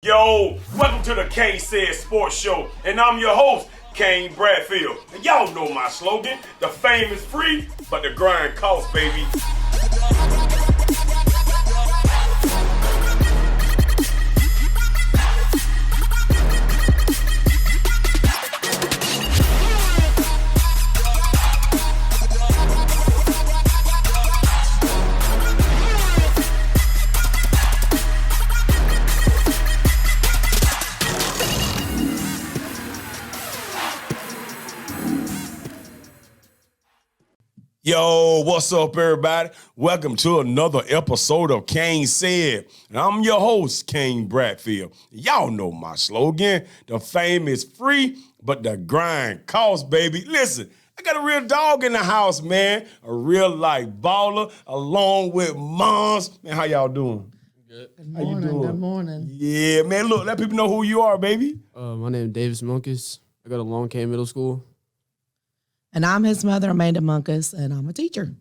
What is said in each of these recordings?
Yo, welcome to the KaneSaid Sports Show, and I'm your host, Kane Bradfield. And y'all know my slogan, the fame is free, but the grind costs, baby. Yo, what's up, everybody? Welcome to another episode of KaneSaid. And I'm your host, Kane Bradfield. Y'all know my slogan, the fame is free, but the grind costs, baby. Listen, I got a real dog in the house, man. A real life baller, along with moms. Man, how y'all doing? Good. Good morning, good morning. Yeah, man, look, let people know who you are, baby. My name is Moncus. I go to Long Kane Middle School. And I'm his mother, Amanda Moncus, and I'm a teacher.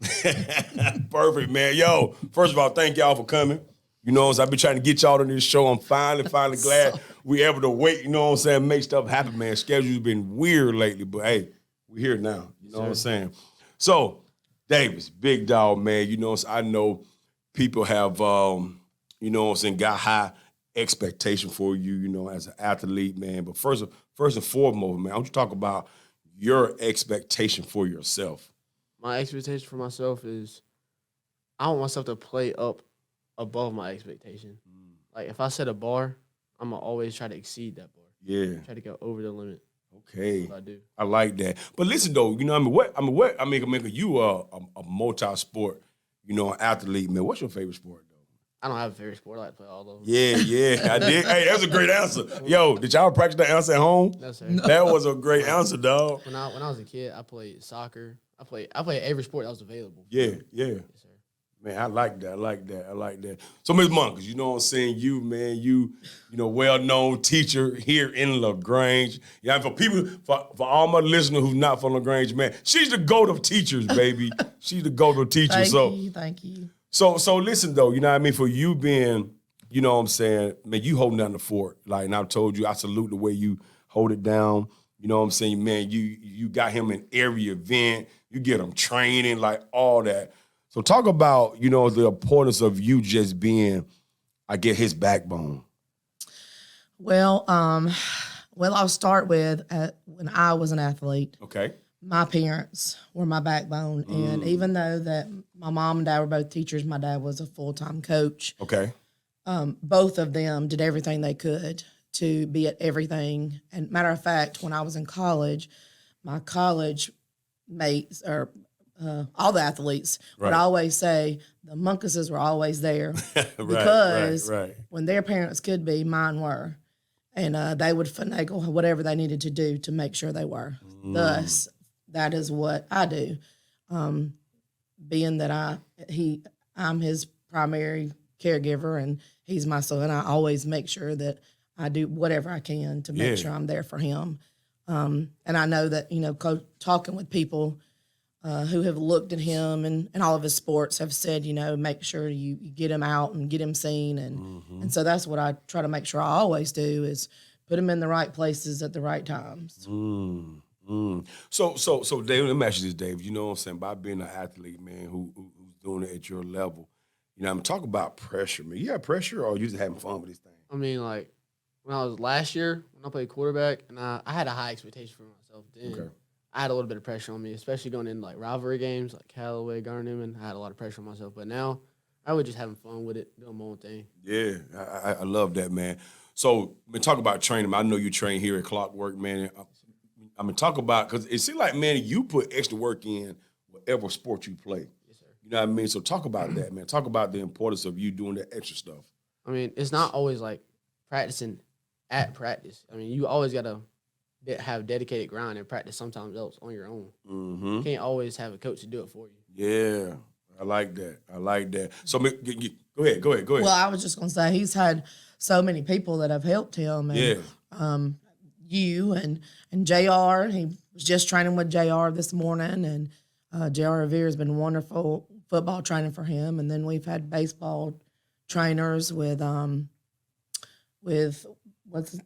Perfect, man. Yo, first of all, thank y'all for coming. You know what I'm saying? I've been trying to get y'all on this show. I'm finally glad we able to wait, you know what I'm saying, make stuff happen, man. Schedule's been weird lately, but hey, we're here now. You know what I'm saying? So, Davis, big dog, man. You know, I know people have, you know what I'm saying, got high expectation for you, you know, as an athlete, man. But first and foremost, man, I want you to talk about your expectation for yourself. My expectation for myself is I want myself to play up above my expectation. Like, if I set a bar, I'm going to always try to exceed that bar. Yeah. Try to go over the limit. Okay. That's what I do. I like that. But listen, though, you know, you a multi-sport, you know, athlete, man. What's your favorite sport, though? I don't have a favorite sport. I like to play all of them. Yeah, I did. Hey, that's a great answer. Yo, did y'all practice that answer at home? No, sir. That was a great answer, dog. When I was a kid, I played soccer. I played every sport that was available. Yeah. Yes, sir. Man, I like that. So, Ms. Moncus, you know what I'm saying? You, man, you know, well-known teacher here in LaGrange. Yeah, for all my listeners who's not from LaGrange, man, she's the GOAT of teachers, baby. She's the GOAT of teachers. Thank you. So listen, though, you know what I mean? For you being, you know what I'm saying, man, you holding down the fort. Like, and I've told you, I salute the way you hold it down. You know what I'm saying? Man, you got him in every event. You get him training, like all that. So talk about, you know, the importance of you just being, I guess, his backbone. Well, I'll start with when I was an athlete. Okay. My parents were my backbone. And even though that my mom and dad were both teachers, my dad was a full-time coach. Okay. Both of them did everything they could to be at everything. And matter of fact, when I was in college, my college mates or all the athletes would always say the Moncuses were always there because when their parents could be, mine were. And they would finagle whatever they needed to do to make sure they were. Thus, that is what I do. Being that I'm his primary caregiver and he's my son, I always make sure that I do whatever I can to make sure I'm there for him. And I know that, you know, talking with people who have looked at him and all of his sports have said, you know, make sure you get him out and get him seen. And so that's what I try to make sure I always do is put him in the right places at the right times. So Dave, let me ask you this, Dave. You know what I'm saying? By being an athlete, man, who's doing it at your level, you know, I'm talking about pressure, man. You have pressure or you just having fun with this thing? I mean, like, when I was last year, when I played quarterback, and I had a high expectation for myself then. Okay. I had a little bit of pressure on me, especially going into, like, rivalry games, like Callaway, Garner-Newman. I had a lot of pressure on myself. But now, I was just having fun with it, doing my own thing. Yeah, I love that, man. So, man, talk about training. I know you train here at Clockwork, man. I mean, talk about, because it seems like, man, you put extra work in whatever sport you play. Yes, sir. You know what I mean? So talk about that, man. Talk about the importance of you doing that extra stuff. I mean, it's not always, like, practicing at practice. I mean, you always got to have dedicated grind and practice sometimes else on your own. You can't always have a coach to do it for you. Yeah, I like that. So go ahead. Well, I was just going to say he's had so many people that have helped him. And, you and JR. He was just training with JR this morning, and JR Revere has been wonderful football training for him. And then we've had baseball trainers with with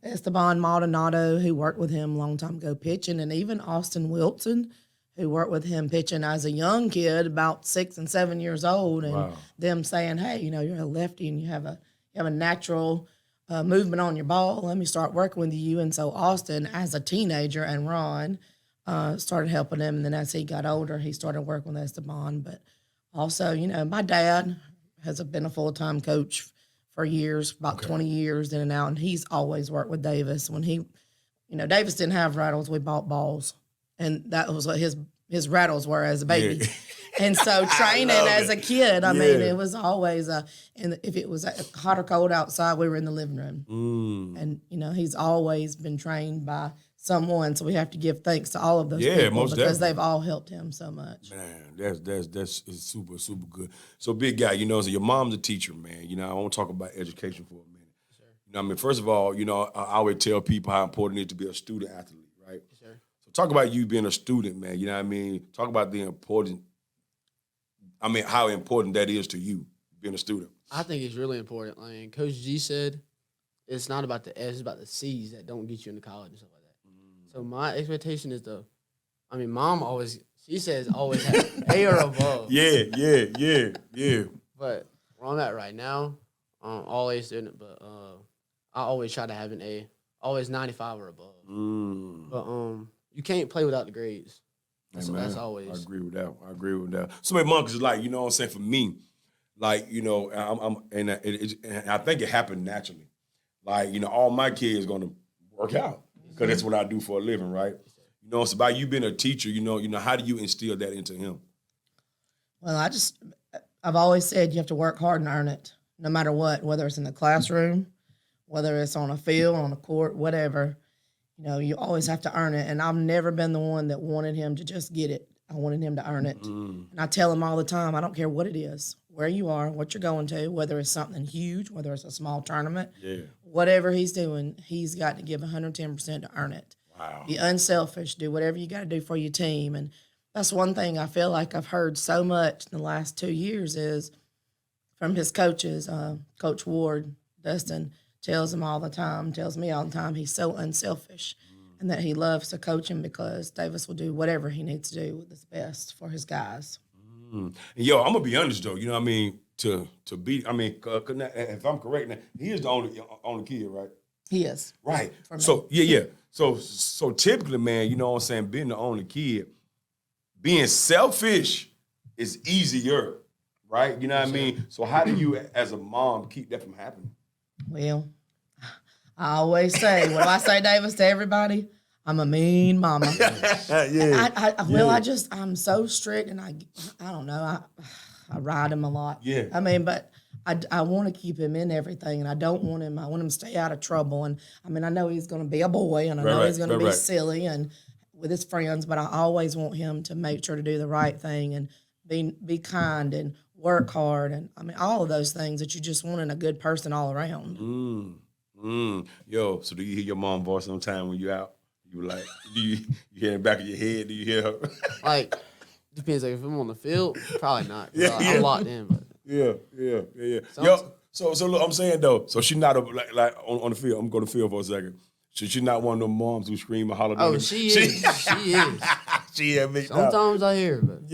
Esteban Maldonado, who worked with him a long time ago pitching, and even Austin Wilson, who worked with him pitching as a young kid, about 6 and 7 years old, and them saying, "Hey, you're a lefty and you have a natural movement on your ball. Let me start working with you." And so Austin, as a teenager, and Ron started helping him, and then as he got older, he started working with Esteban. But also, my dad has been a full-time coach for years, about 20 years in and out, and he's always worked with Davis. When Davis didn't have rattles, we bought balls, and that was what his rattles were as a baby. Yeah. And so training as a kid, I mean, it was always and if it was hot or cold outside, we were in the living room. And he's always been trained by someone, so we have to give thanks to all of those people because definitely. they've all helped him so much. Man, that's super, super good. So big guy, so your mom's a teacher, man. I want to talk about education for a minute. Sure. First of all, I always tell people how important it is to be a student athlete, right? Sure. So talk about you being a student, man. Talk about the important. How important that is to you being a student. I think it's really important. Like Coach G said, it's not about the S, it's about the C's that don't get you into college and stuff like that. So my expectation is Mom always, she says always have A or above. Yeah. But where I'm at right now, always student, but I always try to have an A, always 95 or above. But you can't play without the grades. So that's always. I agree with that. So my Moncus is like, what I'm saying, for me, like, and I think it happened naturally. Like, all my kids gonna work out because that's what I do for a living, right? It's about you being a teacher. How do you instill that into him? Well, I've always said you have to work hard and earn it, no matter what, whether it's in the classroom, whether it's on a field, on a court, whatever. You always have to earn it. And I've never been the one that wanted him to just get it. I wanted him to earn it. And I tell him all the time, I don't care what it is, where you are, what you're going to, whether it's something huge, whether it's a small tournament, whatever he's doing, he's got to give 110% to earn it. Wow. Be unselfish, do whatever you got to do for your team. And that's one thing I feel like I've heard so much in the last 2 years is from his coaches, Coach Ward, Dustin, tells me all the time, he's so unselfish and that he loves to coach him because Davis will do whatever he needs to do with his best for his guys. And I'm going to be honest, though. To be, if I'm correct now, he is the only kid, right? He is. Right. So, yeah. So typically, man, being the only kid, being selfish is easier, right? You know what I mean? So how do you, as a mom, keep that from happening? Well, I always say, what do I say, Davis, to everybody? I'm a mean mama. I'm so strict, and I don't know, I ride him a lot. Yeah. But I want to keep him in everything, and I want him to stay out of trouble. And I know he's going to be a boy, and I know he's going to be silly and with his friends, but I always want him to make sure to do the right thing and be kind and work hard, and all of those things that you just want in a good person all around. So do you hear your mom's voice sometime when you're out? You like, do you hear in the back of your head? Do you hear her? Like, depends. Like if I'm on the field, probably not. I'm locked in. But Yeah. So look, I'm saying though. So she's not like on the field. I'm going to the field for a second. So she's not one of them moms who scream and holler. Oh, she is. She is. She admits. Sometimes I hear, but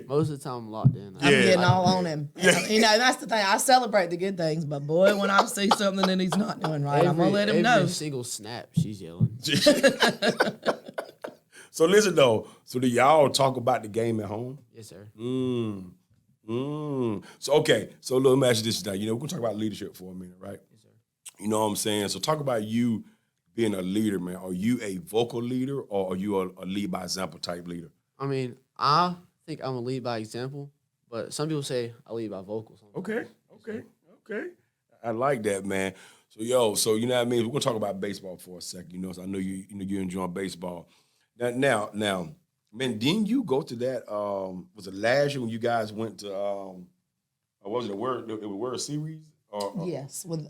most of the time I'm locked in. I'm getting all on him. That's the thing. I celebrate the good things, but boy, when I see something that he's not doing right, I'm gonna let him know. Every single snap, she's yelling. So listen though. So do y'all talk about the game at home? Yes, sir. So okay. So let me ask you this now. We're gonna talk about leadership for a minute, right? Yes, sir. You know what I'm saying? So talk about you being a leader, man. Are you a vocal leader or are you a lead by example type leader? I think I'm a lead by example, but some people say I lead by vocals. Okay. I like that, man. So so you know what I mean? We're gonna talk about baseball for a second, so I know you're enjoying baseball. Now, man, didn't you go to that was it last year when you guys went to was it a World Series? Yes, with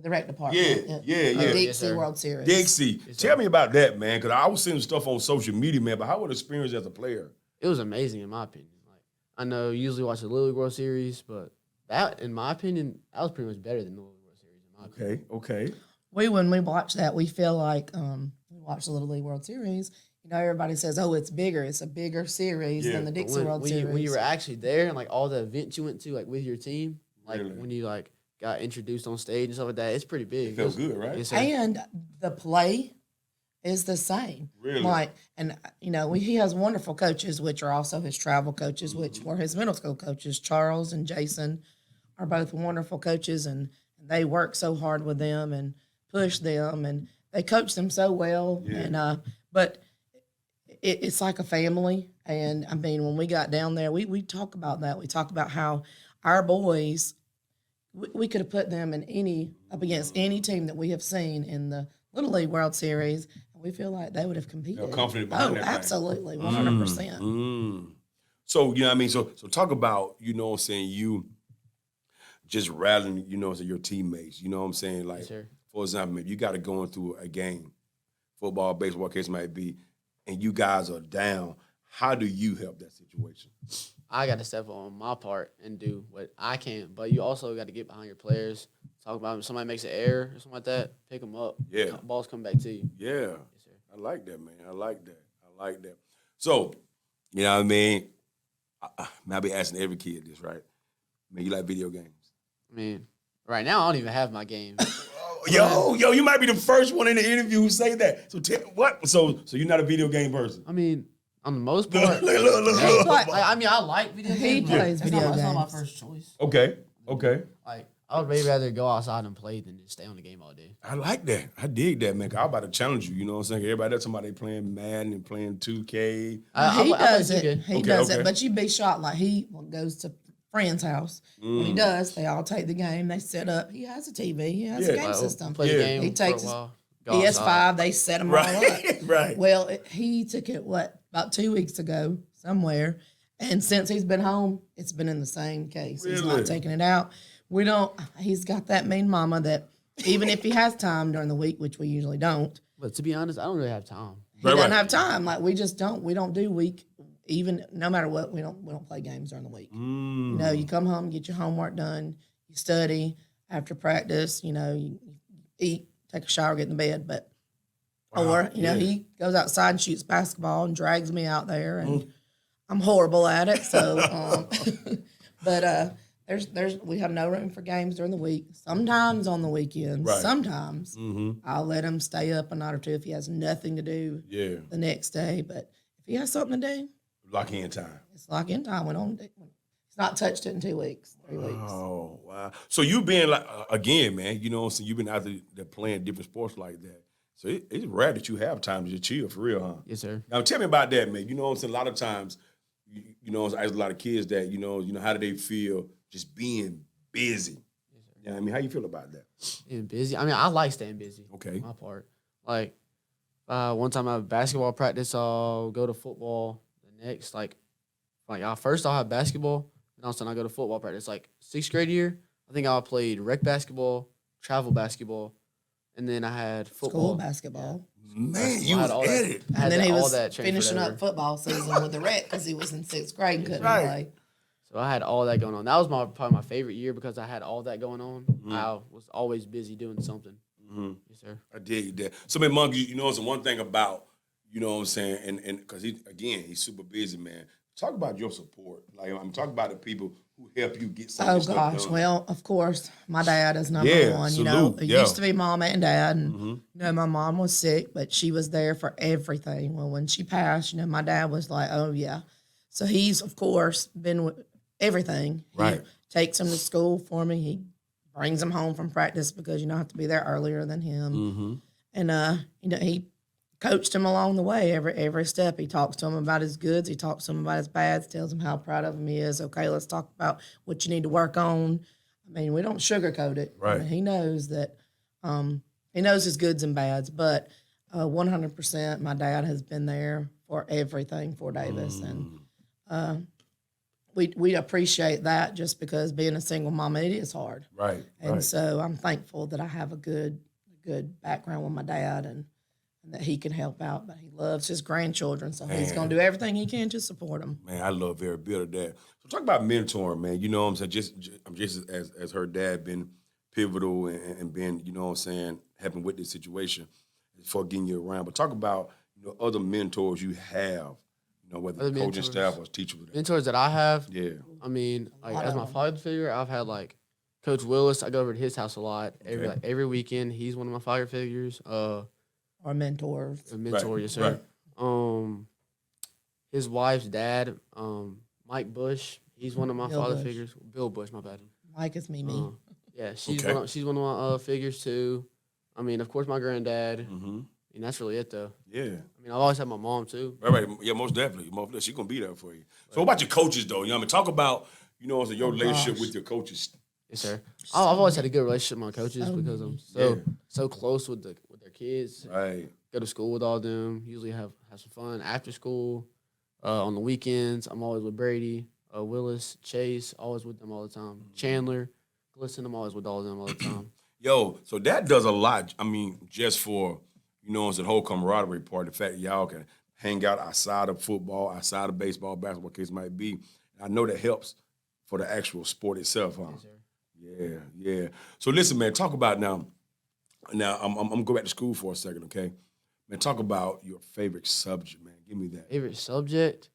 the rec department. Yeah. Dixie World Series. Dixie. Tell me about that, man, because I was seeing stuff on social media, man, but how was the experience as a player? It was amazing, in my opinion. Like, I know you usually watch the Little League World Series, but that, in my opinion, that was pretty much better than the Little League World Series, in Okay. When we watch that, we feel like we watch the Little League World Series. You know, everybody says, "Oh, it's bigger. It's a bigger series than the Dixie World Series." When you were actually there and like all the events you went to, like with your team, like Really? when you like got introduced on stage and stuff like that, it's pretty big. It felt good, right? Yes, sir. And the play is the same. Really? Like, and you know, he has wonderful coaches, which are also his travel coaches, which were his middle school coaches. Charles and Jason are both wonderful coaches, and they work so hard with them and push them, and they coach them so well. Yeah. And but it's like a family. And I mean, when we got down there, we talk about that. We talk about how our boys, we could have put them up against any team that we have seen in the Little League World Series, and we feel like they would have competed. They're confident behind that thing. Absolutely, 100%. So, you know what I mean? So talk about, you know what I'm saying, you just rallying, you know what I'm saying, your teammates. You know what I'm saying? Like, Yes, sir. for example, maybe you got to go through a game, football, baseball, case might be, and you guys are down. How do you help that situation? I got to step on my part and do what I can, but you also got to get behind your players. Talk about if somebody makes an error or something like that, pick them up. Yeah. Balls come back to you. Yeah. Yes, sir. I like that, man. I like that. So, you know what I mean? I be asking every kid this, right? Man, you like video games? I mean, right now I don't even have my game. Yo, you might be the first one in the interview who say that. So what? So you're not a video game person? I mean, on the most part, Look. like, I mean, I like video He games. plays but video That's not my games. first choice. Okay. Like, I would maybe rather go outside and play than just stay on the game all day. I like that. I dig that, man. 'Cause I'm about to challenge you. You know what I'm saying? Everybody else, somebody playing Madden and playing 2K. He I does play it. 2K. He Okay, does okay. it. But you'd be shocked. Like he goes to friend's house. When he does, they all take the game. They set up. He has a TV. He has a Yeah. game Like, system. Play the Yeah. game He for takes a his while. Go outside. PS5. They set them all up. Right. Well, he took it about 2 weeks ago somewhere, and since he's been home, it's been in the same case. He's Really? not taking it out. He's got that mean mama that even if he has time during the week, which we usually don't, But to be honest, I don't really have time. he doesn't have time. Like we just don't. We don't do week. Even no matter what, we don't play games during the week. You know, you come home, get your homework done, you study after practice. You know, you eat, take a shower, get in the bed. But or you know, he goes outside and shoots basketball and drags me out there, and I'm horrible at it. So, but we have no room for games during the week. Sometimes on the weekends, Right. sometimes I'll let him stay up a night or two if he has nothing to do Yeah. the next day. But if he has something to do, Lock in time. it's lock in time. He's not touched it in 2 weeks, 3 weeks. Oh, wow. So you been like, again, man, you know what I'm saying? You've been out there playing different sports like that. So it's rare that you have time to just chill for real, huh? Yes, sir. Now tell me about that, man. You know what I'm saying? A lot of times, you know, there's a lot of kids that, you know, how do they feel just being busy? You know what I mean? How you feel about that? Being busy. I mean, I like staying busy. Okay. For my part. Like, one time I have basketball practice, I'll go to football. The next, like first I'll have basketball, and all of a sudden I go to football practice. Like 6th grade year, I think I played rec basketball, travel basketball, and then I had football. School basketball. Man, I you had was all at that. it. I had And then he all was that transferred finishing over. up football season with the rec because he was in 6th grade and couldn't Right. play. So I had all that going on. That was probably my favorite year because I had all that going on. I was always busy doing something. Yes, sir. I dig that. So, man, Monk, you know, it's one thing about, you know what I'm saying, and because he's super busy, man. Talk about your support. Like, I'm talking about the people who help you get some of Oh this stuff gosh! done. Well, of course, my dad is number Yeah, one. You know, salute, it yeah. used to be mom and dad, and you know, my mom was sick, but she was there for everything. Well, when she passed, you know, my dad was like, "Oh yeah," so he's of course been with everything. Right. He takes him to school for me. He brings him home from practice because you know I have to be there earlier than him. And you know, he coached him along the way every step. He talks to him about his goods. He talks to him about his bads. Tells him how proud of him he is. Okay, let's talk about what you need to work on. I mean, we don't sugarcoat it. Right. I mean, he knows that. He knows his goods and bads. But 100%, my dad has been there for everything for Davis, and we appreciate that just because being a single mama, it is hard. Right. And so I'm thankful that I have a good background with my dad and that he can help out. But he loves his grandchildren, so he's Man. going to do everything he can to support them. Man, I love every bit of that. So talk about mentoring, man. You know what I'm saying? Just as her dad been pivotal and been, you know what I'm saying, helping with this situation for getting you around. But talk about, other mentors you have, whether Other coaching mentors. staff or teacher. Mentors that I have, Yeah. I mean, like lot as of my them. father figure, I've had like Coach Willis. I go over to his house a lot every weekend. He's one of my father figures. Our mentors. A mentor, Right, yes sir. right. His wife's dad, Mike Bush. He's one of my Bill father Bush. figures. Bill Bush, my bad. Mike is Mimi. Yeah, she's Okay. she's one of my figures too. I mean, of course, my granddad. Mm-hmm. And that's really it though. Yeah. I mean, I've always had my mom too. Right. Yeah, most definitely. She's going to be there for you. So what about your coaches, though? Talk about, your relationship gosh. with your coaches. Yes, sir. I've always had a good relationship with my coaches because I'm so close with their kids. Right. Go to school with all them. Usually have some fun after school. On the weekends, I'm always with Brady, Willis, Chase, always with them all the time. Chandler, Glisson, I'm always with all of them all the time. Yo, so that does a lot. I mean, just for, it's the whole camaraderie part, the fact that y'all can hang out outside of football, outside of baseball, basketball, case might be. I know that helps for the actual sport itself, huh? Yes, sir. Yeah. So listen, man, talk about now I'm gonna go back to school for a second, okay? Man, talk about your favorite subject, man. Give me that. Favorite subject?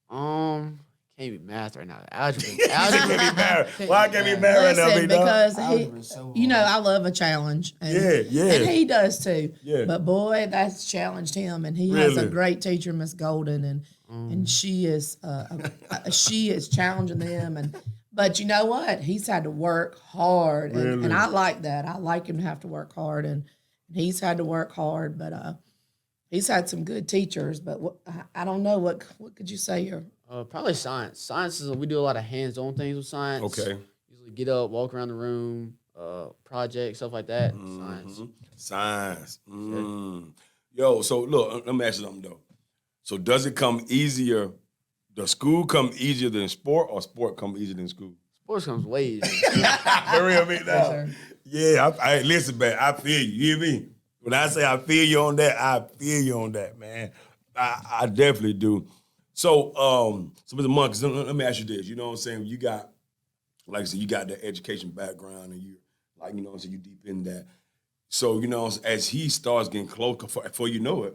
Can't be math right now. Algebra. Can't be married. Why can't be married right now, Listen, big dog? because Algebra is so hard. I love a challenge. And, Yeah. And he does too. Yeah. But boy, that's challenged him, and he has a Really? great teacher, Miss Golden, and she is challenging them. But you know what? He's had to work hard, Really? and I like that. I like him to have to work hard, and he's had to work hard. But he's had some good teachers. But I don't know what could you say here? Probably science. Science is we do a lot of hands-on things with science. Okay. Usually get up, walk around the room, projects, stuff like that. Science. Science. Yo, so look, let me ask you something though. So does it come easier? Does school come easier than sport, or sport come easier than school? Sports comes way easier. For real, me now. sir. Yeah, I listen, man. I feel you. You hear me? When I say I feel you on that, I feel you on that, man. I definitely do. So, Mr. Moncus, let me ask you this. You know what I'm saying? You got, like I said, you got the education background, and you, like, you know what I'm saying, you deep in that. So, as he starts getting close, before you know it,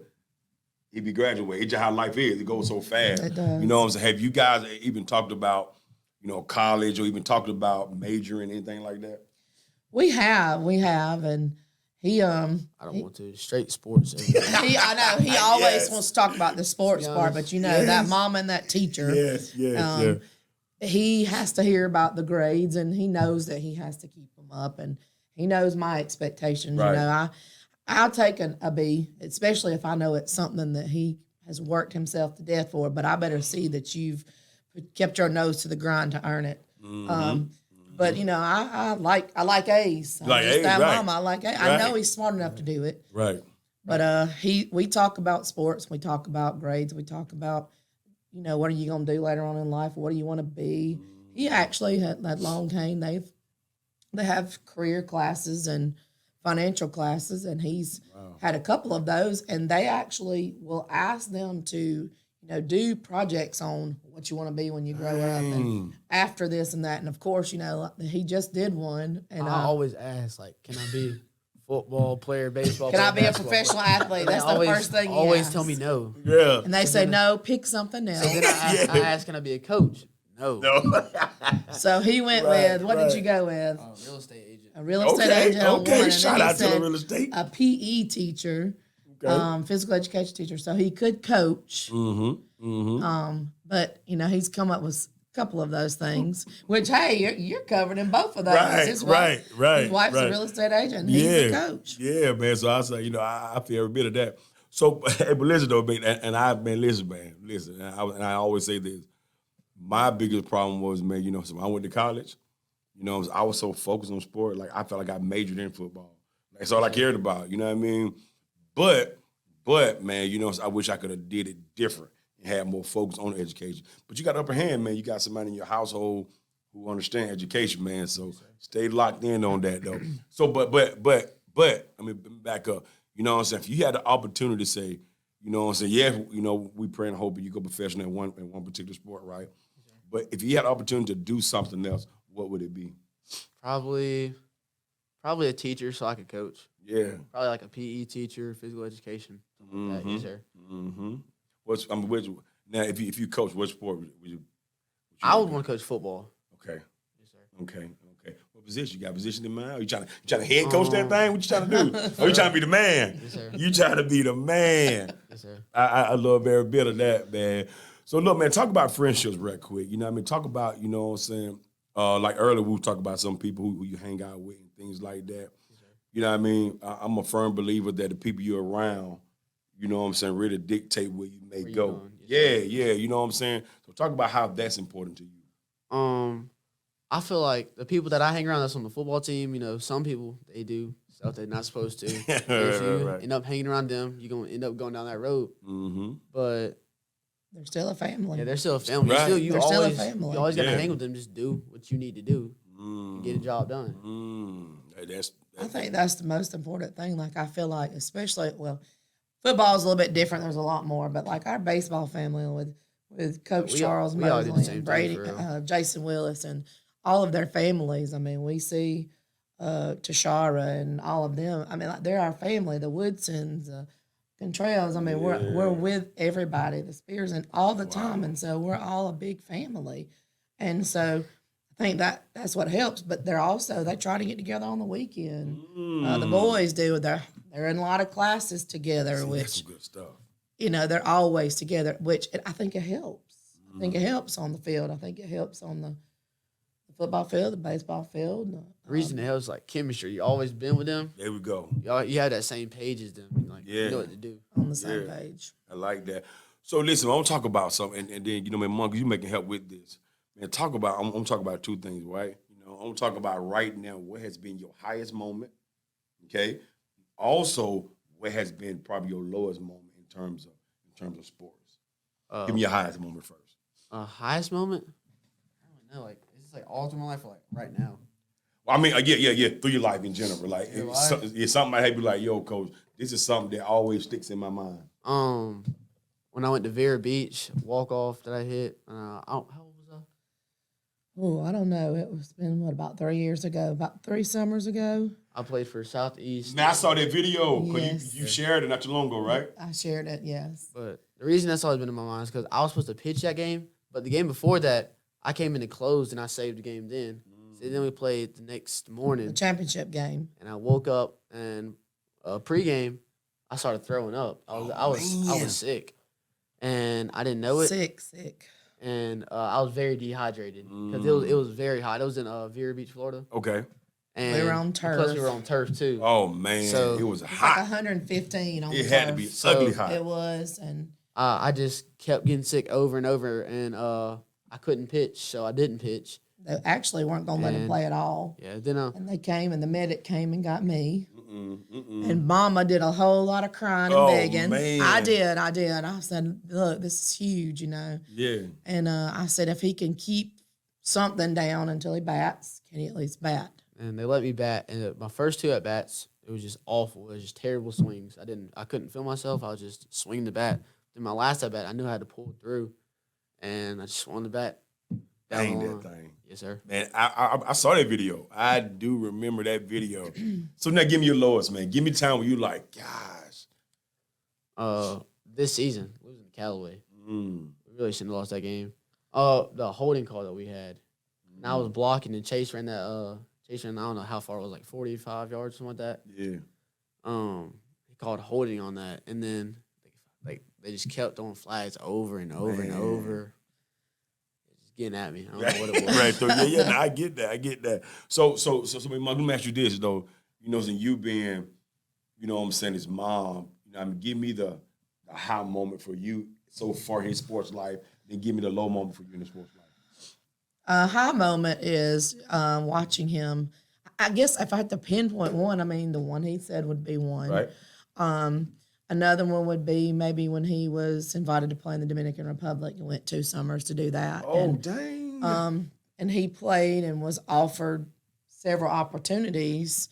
he be graduating. It's just how life is. It goes so fast. It does. You know what I'm saying? Have you guys even talked about, college, or even talked about majoring, anything like that? We have, and he I don't want to. Straight sports. I know he always Yes. wants to talk about the sports Yeah. part, but Yes. that mom and that teacher. Yes. He has to hear about the grades, and he knows that he has to keep them up, and he knows my expectations. Right. I'll take a B, especially if I know it's something that he has worked himself to death for. But I better see that you've kept your nose to the grind to earn it. But I like A's. I'm Like just A's, that right. mama. I like A's. I Right. know he's smart enough to do it. Right. But we talk about sports, we talk about grades, we talk about, what are you gonna do later on in life? What do you want to be? He actually had that long Kane, they have career classes and financial classes, and he's had a couple of those, and they actually will ask them to, do projects on what you want to be when you grow up and after this and that. And of course, he just did one, and I always ask, like, can I be football player, baseball can player, I be a basketball professional player? athlete? That's They the always, first thing he always asks. tell me no. Yeah. And they say, no, pick something else. Then I ask, can I be a coach? No. So he went Right, with, what did right. you go with? Real estate agent. A real estate agent on one. Okay. And Shout then he out to the said real estate. a PE teacher, physical education teacher. So he could coach. But, he's come up with a couple of those things, which, hey, you're covered in both of those. Right, His right. His wife's a real estate agent. He's a coach. Yeah, man. So I say, I feel every bit of that. So, hey, but listen though, man, and listen, man, listen. And I always say this. My biggest problem was, man, so when I went to college, I was so focused on sport, like I felt like I majored in football. That's all I cared about. You know what I mean? But man, I wish I could have did it different and had more focus on education. But you got the upper hand, man. You got somebody in your household who understand education, man. So stay locked in on that though. So, but I mean, back up. You know what I'm saying? If you had the opportunity to say, you know what I'm saying? Yeah, we pray and hope you go professional in one particular sport, right? But if you had the opportunity to do something else, what would it be? Probably Probably a teacher so I could coach. Yeah. Probably like a PE teacher, physical education. Something like that. Yes, sir. Mm-hmm. Now, if you coach, what sport would you I would want to coach football. Okay. Yes, sir. Okay. What position? You got a position in mind? Or you trying to head coach that thing? What you trying to do? Or you trying to be the man? Yes, sir. You trying to be the man. Yes, sir. I love every bit of that, man. So look, man, talk about friendships real quick. You know what I mean? Talk about, you know what I'm saying? Like earlier we were talking about some people who you hang out with and things like that. Yes, sir. You know what I mean? I'm a firm believer that the people you're around, you know what I'm saying, really dictate where you may go. Yeah, you know what I'm saying? So talk about how that's important to you. I feel like the people that I hang around that's on the football team, you know, some people, they do stuff they're not supposed to. If you end up hanging around them, you're going to end up going down that road. Mm-hmm. But they're still a family. yeah, they're still a family. Right. They're still a family. You always got to Yeah. hang with them. Just do what you need to do and get a job done. I think that's the most important thing. Like, I feel like, especially, well, football is a little bit different. There's a lot more. But, like, our baseball family with Coach Charles we all do the Mosley same and thing, Brady, for real. Jason Willis, and all of their families. I mean, we see Tashara and all of them. I mean, like, they're our family, the Woodsons, Contrails. I mean, we're with everybody, the Spears, and all the time. And so we're all a big family. And so I think that's what helps. But they try to get together on the weekend. The boys do. They're in a lot of classes together, That's which, some good stuff. you know, they're always together, which I think it helps. I think it helps on the field. I think it helps on the football field, the baseball field. The reason it helps like chemistry. You always been with them. There we go. You have that same page as them. Like, you know what to do. On the same page. I like that. So listen, I want to talk about something, and then, you know, man, Moncus, you making help with this. Man, I'm talking about two things, right? You know, I'm talking about right now what has been your highest moment, okay? Also, what has been probably your lowest moment in terms of sports. Give me your highest moment first. Highest moment? I don't know. Like, it's just like all through my life, or like right now. Well, I mean, yeah, through your life in general. Like, life? something might have you like, yo, coach, this is something that always sticks in my mind. When I went to Vera Beach, walk off that I hit. How old was I? Oh, I don't know. It was been about 3 years ago, about 3 summers ago. I played for Southeast. Now I saw that video because Yes. you shared it not too long ago, right? I shared it, yes. But the reason that's always been in my mind is because I was supposed to pitch that game, but the game before that, I came in and closed and I saved the game then. So then we played the next morning. The championship game. And I woke up and pregame, I started throwing up. I was sick, and I didn't know it. Sick. And I was very dehydrated because it was very hot. It was in Vera Beach, Florida. Okay. And We were on turf. Plus, we were on turf too. Oh man, So- it was Like hot. 115 on the It had to turf. be So ugly hot. It was, and I just kept getting sick over and over, and I couldn't pitch, so I didn't pitch. they actually weren't going to let him And- play at all. Yeah, then And they came, and the medic came and got me. Mm-mm. And Mama did a whole lot of crying and Oh, begging. man. I did. I said, look, this is huge, you know. Yeah. And I said, if he can keep something down until he bats, can he at least bat? and they let me bat. And my first 2 at bats, it was just awful. It was just terrible swings. I couldn't feel myself. I was just swinging the bat. Then my last at bat, I knew I had to pull it through, and I just swung the bat. down Dang the that line. thing. Yes, sir. Man, I saw that video. I do remember that video. So now give me your lowest, man. Give me time where you like, gosh. This season, losing to Callaway. Mm. We really shouldn't have lost that game. The holding call that we had. And I was blocking, and Chase ran that. Chase ran, I don't know how far it was, like 45 yards, something like that. Yeah. He called holding on that, and then they just kept throwing flags over and over and over. Just getting at me. I don't know what it was. Right. So yeah, no, I get that. So let me ask you this though. You know, since you being, you know what I'm saying, his mom, you know, I mean, give me the high moment for you so far in his sports life, then give me the low moment for you in the sports life. High moment is watching him. I guess if I had to pinpoint one, I mean, the one he said would be one. Right. Another one would be maybe when he was invited to play in the Dominican Republic and went 2 summers to do that. Oh, and, dang. and he played and was offered several opportunities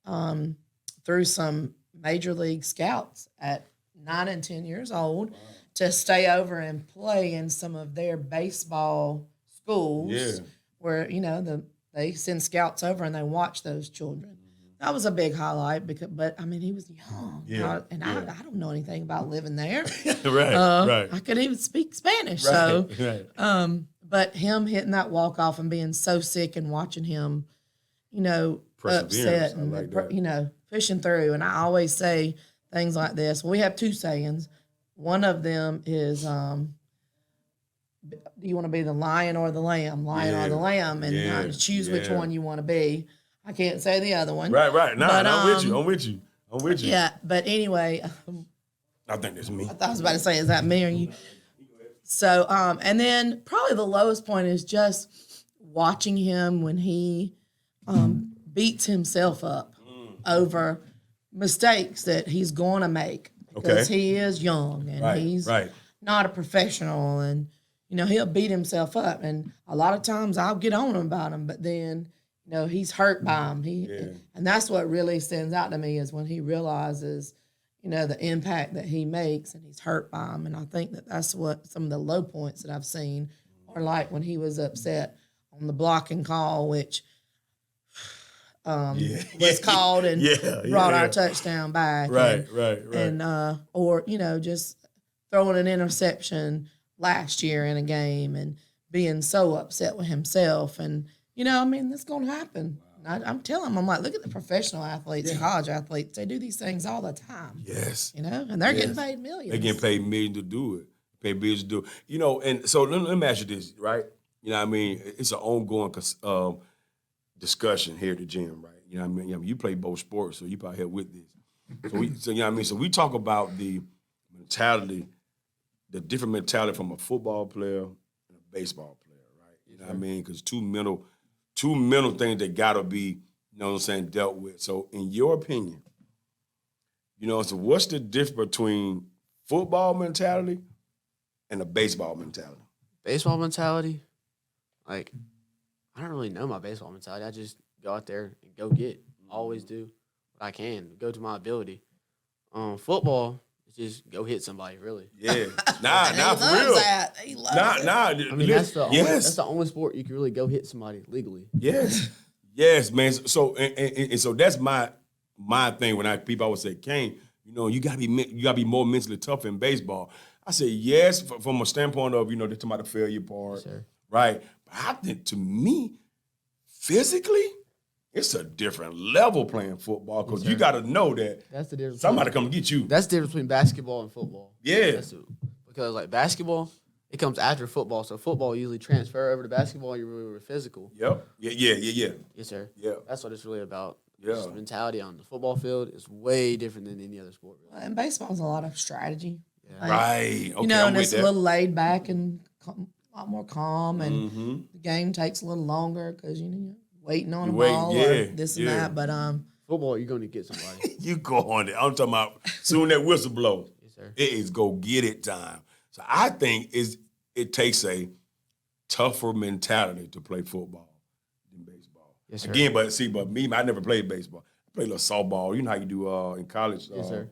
through some major league scouts at 9 and 10 years old to stay over and play in some of their baseball schools Yeah. where, you know, they send scouts over and they watch those children. That was a big highlight but I mean, he was young. Yeah, I don't know anything about living there. right. I couldn't even speak Spanish. Right, So, right. but him hitting that walk off and being so sick and watching him, Perseverance, upset I and like that. pushing through. And I always say things like this. We have two sayings. One of them is, do you want to be the lion or the lamb? Lion or the lamb, and choose which one you want to be. I can't say the other one. Right. Nah, but, I'm with you. Yeah, but anyway, I think that's me. I thought I was about to say, is that me or you? So, and then probably the lowest point is just watching him when he beats himself up over mistakes that he's going to make because he is young and he's not a professional, and he'll beat himself up, and a lot of times I'll get on him about him, but then he's hurt by him. And that's what really stands out to me is when he realizes the impact that he makes and he's hurt by him. And I think that's what some of the low points that I've seen are like when he was upset on the blocking call, which was called and brought our touchdown back. Right. And or just throwing an interception last year in a game and being so upset with himself. And that's going to happen. I'm telling them, I'm like, look at the professional athletes, college athletes. They do these things all the time. Yes. And they're getting paid millions. They're getting paid millions to do it. Paid billions to do it. And so let me ask you this, right? It's an ongoing discussion here at the gym, right? You play both sports, so you probably here with this. So we talk about the mentality, the different mentality from a football player and a baseball player, right? Because two mental things that gotta be, dealt with. So in your opinion, so what's the difference between football mentality and a baseball mentality? Baseball mentality, like, I don't really know my baseball mentality. I just go out there and go get. Always do what I can, go to my ability. Football is just go hit somebody, really. Yeah. Nah, for real. That. He loves it. That's the only sport you can really go hit somebody legally. Yes. Yes, man. So and so that's my thing when people always say, Kane, you gotta be more mentally tough in baseball. I say yes from a standpoint of, they're talking about the failure part. Yes, right? But I think to me, physically, it's a different level playing football because you got to know that that's the difference. Somebody come get you. That's the difference between basketball and football. Yeah. Because like basketball, it comes after football. So football usually transfer over to basketball. You're really physical. Yep. Yeah. Yes, sir. Yeah. That's what it's really about. Yeah. Just mentality on the football field is way different than any other sport. Really. And baseball's a lot of strategy. Yeah. Like, right. Okay, and it's a little laid back and a lot more calm, and the game takes a little longer because you're waiting on a ball or this and that. But football, you're going to get somebody. You go on it. I'm talking about soon that whistle blow. Yes, sir. It is go get it time. So I think it takes a tougher mentality to play football than baseball. Yes, sir. Again, but me, I never played baseball. I played a little softball. You know how you do in college. Yes, sir.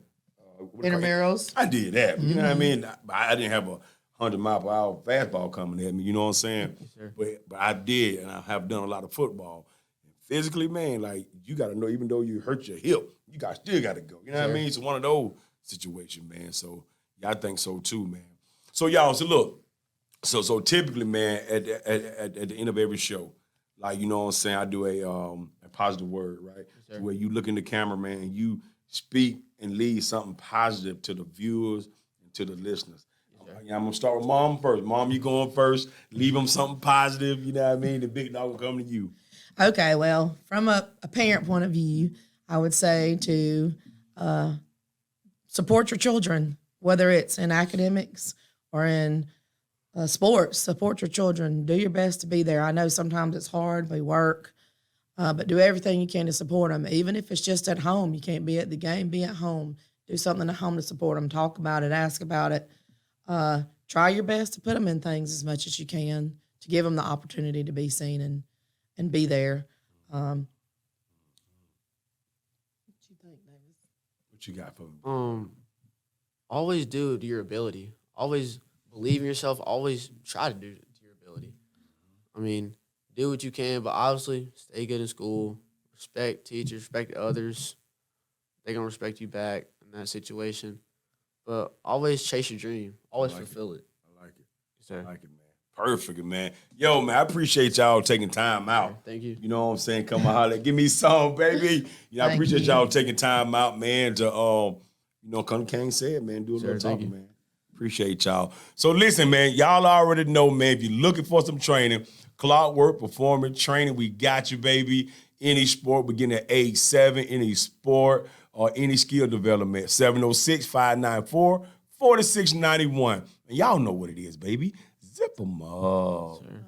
Intramurals. I did that. You know what I mean? I didn't have a 100-mile-per-hour fastball coming at me. You know what I'm saying? Yes, sir. But I did, and I have done a lot of football. Physically, man, like you got to know, even though you hurt your hip, you still got to go. You know what I mean? It's one of those situations, man. So yeah, I think so too, man. So y'all, so look, so typically, man, at the end of every show, like you know what I'm saying, I do a positive word, right? Yes, where you look in the camera, man, and you speak and leave something positive to the viewers and to the listeners. I'm gonna start with Mom first. Mom, you going first. Leave them something positive. You know what I mean? The big dog will come to you. Okay, well, from a parent point of view, I would say to support your children, whether it's in academics or in sports. Support your children. Do your best to be there. I know sometimes it's hard. We work. But do everything you can to support them. Even if it's just at home. You can't be at the game. Be at home. Do something at home to support them. Talk about it. Ask about it. Try your best to put them in things as much as you can to give them the opportunity to be seen and be there. What you think, David? What you got for me? Always do it to your ability. Always believe in yourself. Always try to do it to your ability. I mean, do what you can, but obviously stay good in school, respect teachers, respect others. They're going to respect you back in that situation. But always chase your dream. Always fulfill it. I like it. Yes, sir. I like it, man. Perfect, man. Yo, man, I appreciate y'all taking time out. Thank you. You know what I'm saying? Come on, holler. Give me some, baby. You know, I Thank appreciate you. y'all taking time out, man, to come to KaneSaid, man, do a little thank talking, you. man. Appreciate y'all. So listen, man, y'all already know, man, if you're looking for some training, Clockwork Performance Training, we got you, baby. Any sport beginning at age 7, any sport or any skill development, 706-594-4691. And y'all know what it is, baby. Zip them up. Sir.